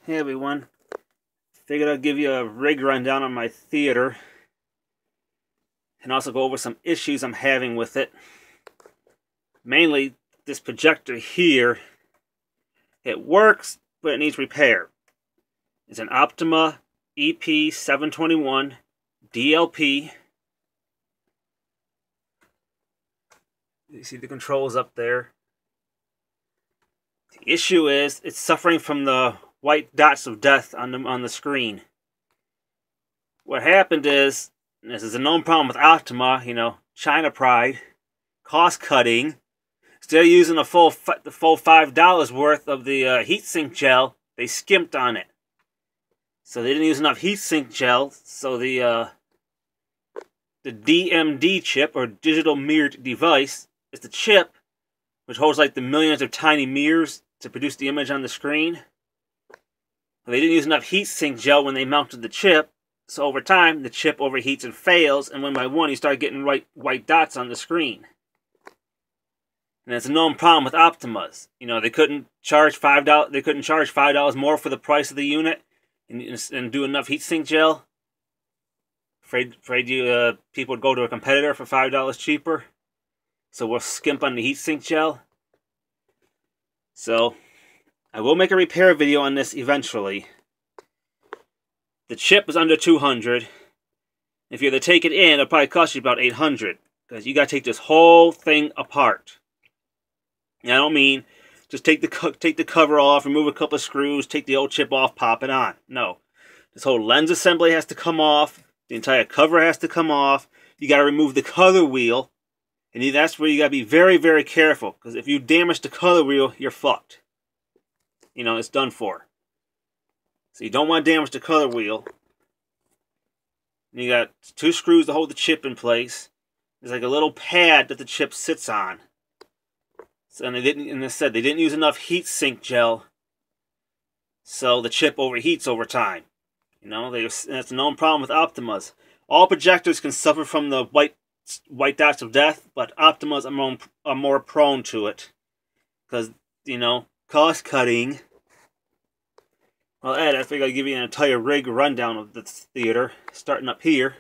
Hey everyone, figured I'd give you a rig rundown on my theater and also go over some issues I'm having with it. Mainly this projector here. It works, but it needs repair. It's an Optoma EP721 DLP. You see the controls up there. The issue is it's suffering from the white dots of death on the screen. What happened is, and this is a known problem with optoma, chinapride, cost cutting. Instead of using the full $5 worth of the heatsink gel, they skimped on it. So they didn't use enough heatsink gel. So the DMD chip, or digital mirrored device, is the chip which holds like the millions of tiny mirrors to produce the image on the screen. They didn't use enough heatsink gel when they mounted the chip, so over time the chip overheats and fails, and one by one you start getting white dots on the screen. And it's a known problem with optomas. They couldn't charge $5. They couldn't charge $5 more for the price of the unit, and do enough heatsink gel. Afraid you people would go to a competitor for $5 cheaper. So we'll skimp on the heatsink gel. So I will make a repair video on this eventually. The chip is under $200. If you're to take it in, it'll probably cost you about $800, because you got to take this whole thing apart. And I don't mean just take the cover off, remove a couple of screws, take the old chip off, pop it on. No, this whole lens assembly has to come off. The entire cover has to come off. You got to remove the color wheel. And that's where you got to be very, very careful. Because if you damage the color wheel, you're fucked. It's done for. So you don't want to damage the color wheel. And you got 2 screws to hold the chip in place. There's like a little pad that the chip sits on. So, and I said they didn't use enough heatsink gel. So the chip overheats over time. That's a known problem with optomas. All projectors can suffer from the white dots of death, but optomas are more prone to it, because cost cutting. Well, Ed, I figured I'd give you an entire rig rundown of the theater, starting up here.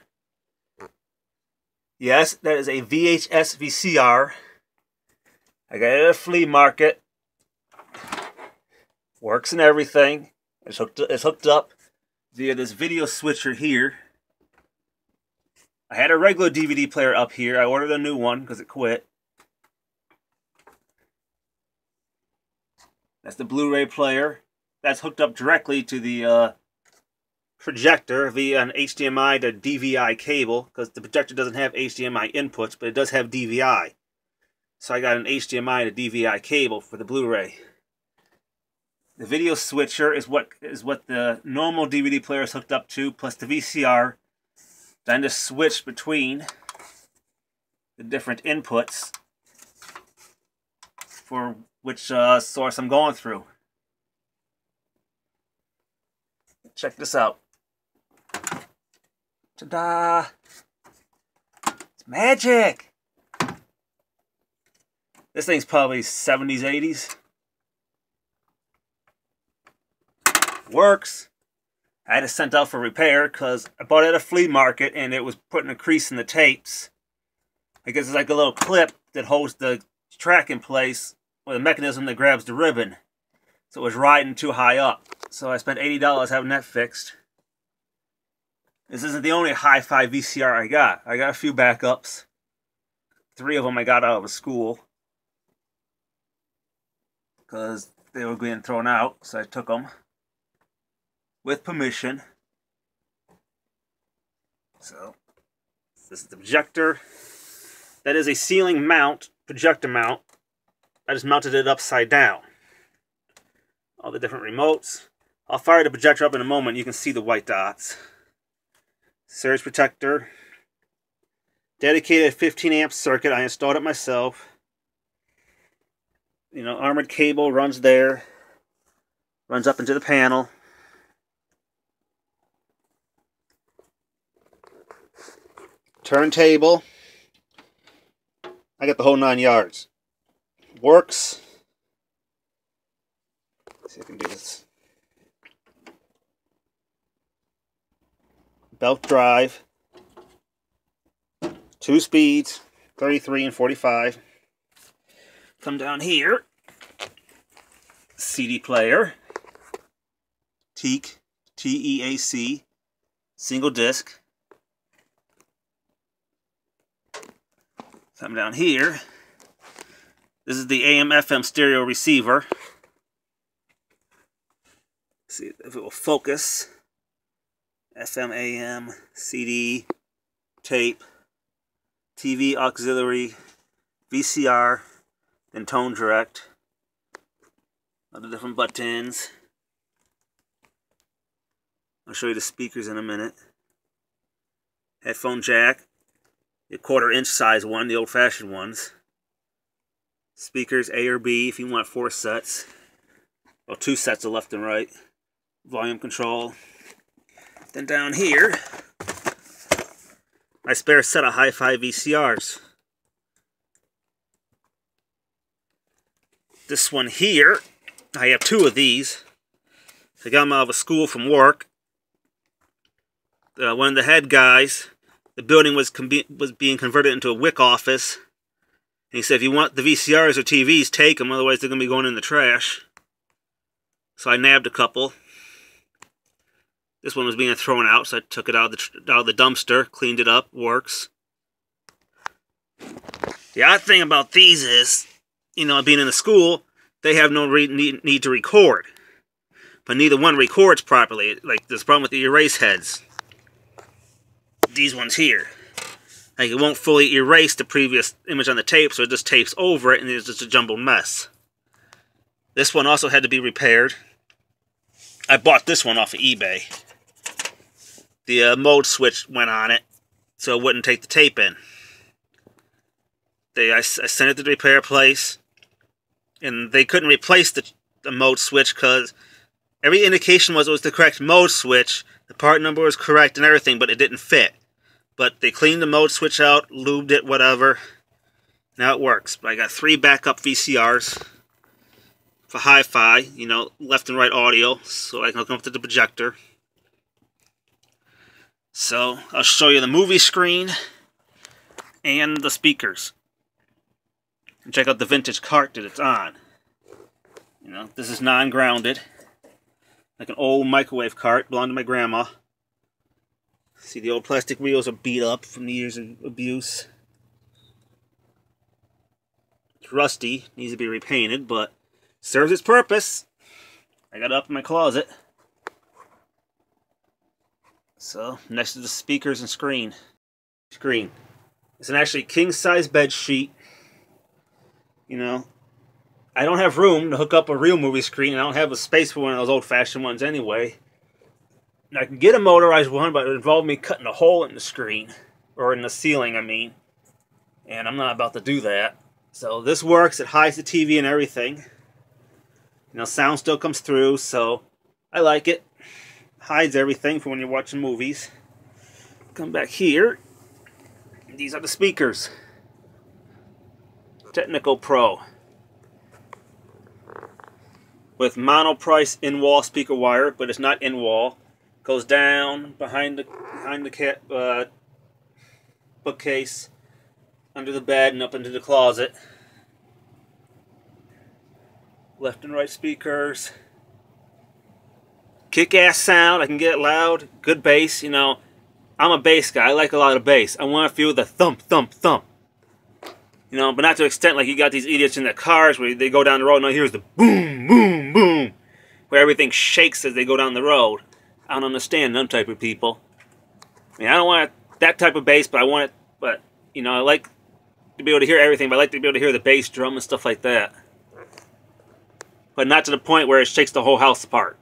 Yes, that is a VHS VCR. I got it at a flea market. Works and everything. It's hooked up via this video switcher here. I had a regular DVD player up here. I ordered a new one because it quit. That's the Blu-ray player. That's hooked up directly to the projector via an HDMI to DVI cable, because the projector doesn't have HDMI inputs, but it does have DVI. So I got an HDMI to DVI cable for the Blu-ray. The video switcher is what the normal DVD player is hooked up to, plus the VCR. Then to switch between the different inputs for which source I'm going through. Check this out. Ta-da! It's magic! This thing's probably 70s, 80s. Works. I had it sent out for repair because I bought it at a flea market and it was putting a crease in the tapes. I guess it's like a little clip that holds the track in place with a mechanism that grabs the ribbon. So it was riding too high up. So I spent $80 having that fixed. This isn't the only hi-fi VCR I got. I got a few backups. 3 of them I got out of school, because they were getting thrown out, so I took them with permission. So this is the projector. That is a ceiling mount, projector mount. I just mounted it upside down. All the different remotes. I'll fire the projector up in a moment. You can see the white dots. Surge protector. Dedicated 15 amp circuit. I installed it myself. Armored cable runs there. Runs up into the panel. Turntable. I got the whole 9 yards. Works. Let's see if I can do this. belt drive, 2 speeds, 33 and 45. Come down here, CD player, Teak, T-E-A-C, single disc. Come down here, this is the AM/FM stereo receiver. See if it will focus. FM, AM, CD, tape, TV auxiliary, VCR, and tone direct. All the different buttons. I'll show you the speakers in a minute. Headphone jack, the 1/4-inch size one, the old-fashioned ones. Speakers A or B if you want 4 sets. Well, 2 sets of left and right. Volume control. Then down here, my spare set of hi-fi VCRs. This one here, I have 2 of these. I got them out of a school from work. One of the head guys, the building was being converted into a WIC office. And he said, if you want the VCRs or TVs, take them, otherwise they're going to be going in the trash. So I nabbed a couple. This one was being thrown out, so I took it out of the dumpster, cleaned it up, works. The odd thing about these is, you know, being in the school, they have no need to record. But neither one records properly. Like, there's a problem with the erase heads. These ones here. Like, it won't fully erase the previous image on the tape, so it just tapes over it, and it's just a jumbled mess. This one also had to be repaired. I bought this one off of eBay. The mode switch went on it, so it wouldn't take the tape in. I sent it to the repair place, and they couldn't replace the mode switch because every indication was it was the correct mode switch, the part number was correct and everything, but it didn't fit. But they cleaned the mode switch out, lubed it, whatever. Now it works. But I got 3 backup VCRs for hi-fi, you know, left and right audio, so I can hook them up to the projector. So, I'll show you the movie screen and the speakers. And check out the vintage cart that it's on. You know, this is non-grounded. Like an old microwave cart, belonged to my grandma. See, the old plastic wheels are beat up from the years of abuse. It's rusty, needs to be repainted, but serves its purpose. I got it up in my closet. So, next to the speakers and screen. It's an actually king-size bed sheet. You know, I don't have room to hook up a real movie screen. I don't have a space for one of those old-fashioned ones anyway. And I can get a motorized one, but it would involve me cutting a hole in the screen. Or in the ceiling, I mean. And I'm not about to do that. So, this works. It hides the TV and everything. You know, sound still comes through, so I like it. Hides everything for when you're watching movies. Come back here. These are the speakers. Technical Pro. With monoprice in-wall speaker wire, but it's not in-wall. Goes down behind the bookcase, under the bed, and up into the closet. Left and right speakers. Kick-ass sound, I can get it loud, good bass, you know. I'm a bass guy, I like a lot of bass. I want to feel the thump, thump, thump. You know, but not to the extent like you got these idiots in their cars where they go down the road and all you hear is the boom, boom, boom. Where everything shakes as they go down the road. I don't understand them type of people. I mean, I don't want that type of bass, but I want it, but, you know, I like to be able to hear everything, but I like to be able to hear the bass drum and stuff like that. But not to the point where it shakes the whole house apart.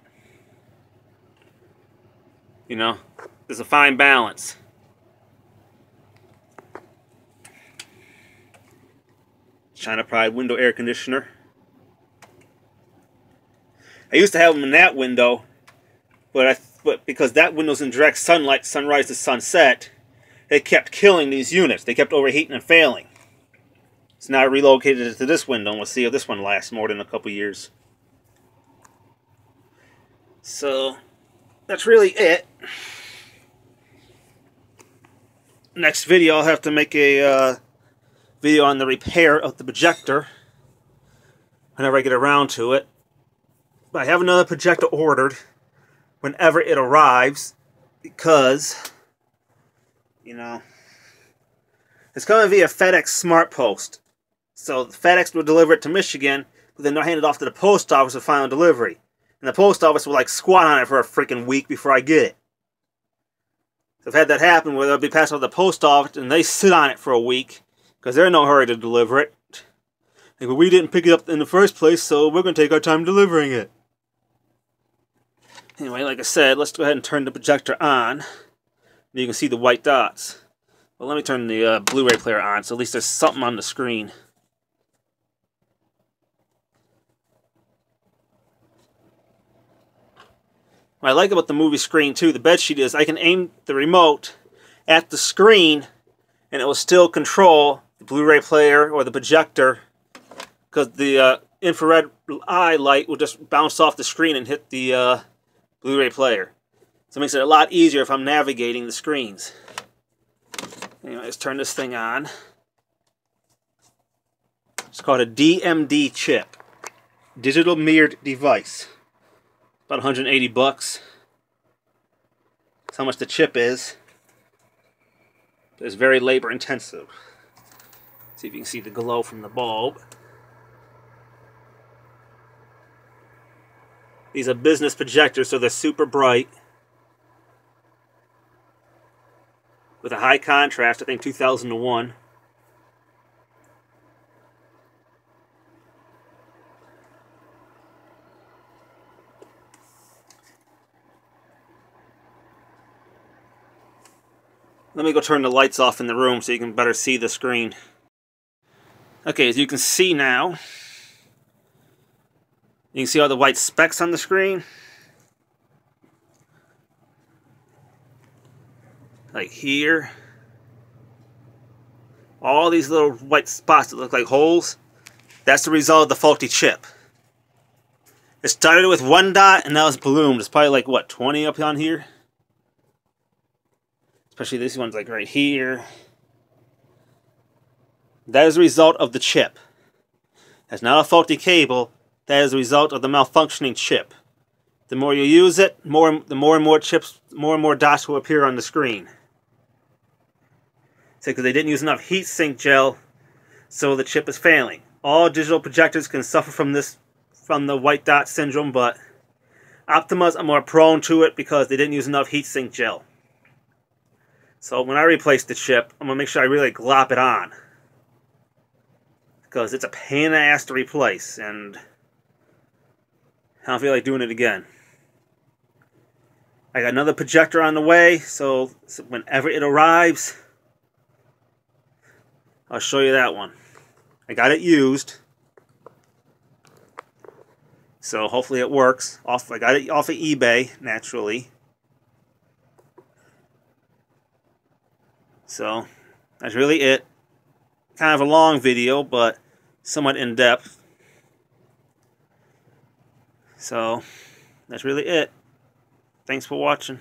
You know, there's a fine balance. Chinapride window air conditioner. I used to have them in that window, but because that window's in direct sunlight, sunrise to sunset, they kept killing these units. They kept overheating and failing. So now I relocated it to this window, and we'll see if this one lasts more than a couple years. So that's really it. next video I'll have to make a video on the repair of the projector whenever I get around to it. But I have another projector ordered whenever it arrives, because, you know, it's coming via FedEx Smart Post. So FedEx will deliver it to Michigan, but then they'll hand it off to the post office for final delivery. And the post office will like squat on it for a freaking week before I get it. So I've had that happen where they'll be passed on to the post office and they sit on it for a week because they're in no hurry to deliver it. Like, well, we didn't pick it up in the first place, so we're going to take our time delivering it. Anyway, like I said, let's go ahead and turn the projector on. You can see the white dots. Well, let me turn the Blu-ray player on, so at least there's something on the screen. What I like about the movie screen, too, the bedsheet, is I can aim the remote at the screen, and it will still control the Blu-ray player or the projector, because the infrared eye light will just bounce off the screen and hit the Blu-ray player. So it makes it a lot easier if I'm navigating the screens. Anyway, let's turn this thing on. It's called a DMD chip. Digital mirrored device. About 180 bucks. That's how much the chip is. It's very labor intensive. See if you can see the glow from the bulb. These are business projectors, so they're super bright. With a high contrast, I think 2001. Let me go turn the lights off in the room so you can better see the screen. Okay, as you can see now, you can see all the white specks on the screen. Like here. All these little white spots that look like holes. That's the result of the faulty chip. It started with one dot and now it's ballooned. It's probably like, what, 20 up on here? Especially this one's like right here. That is the result of the chip. That's not a faulty cable. That is the result of the malfunctioning chip. The more you use it, the more and more dots will appear on the screen. It's because they didn't use enough heatsink gel, so the chip is failing. All digital projectors can suffer from this, from the white dot syndrome, but optomas are more prone to it because they didn't use enough heatsink gel. So when I replace the chip, I'm going to make sure I really glop it on. Because it's a pain in the ass to replace, and I don't feel like doing it again. I got another projector on the way, so whenever it arrives, I'll show you that one. I got it used, so hopefully it works. I got it off of eBay, naturally. So, that's really it. Kind of a long video, but somewhat in-depth. So, that's really it. Thanks for watching.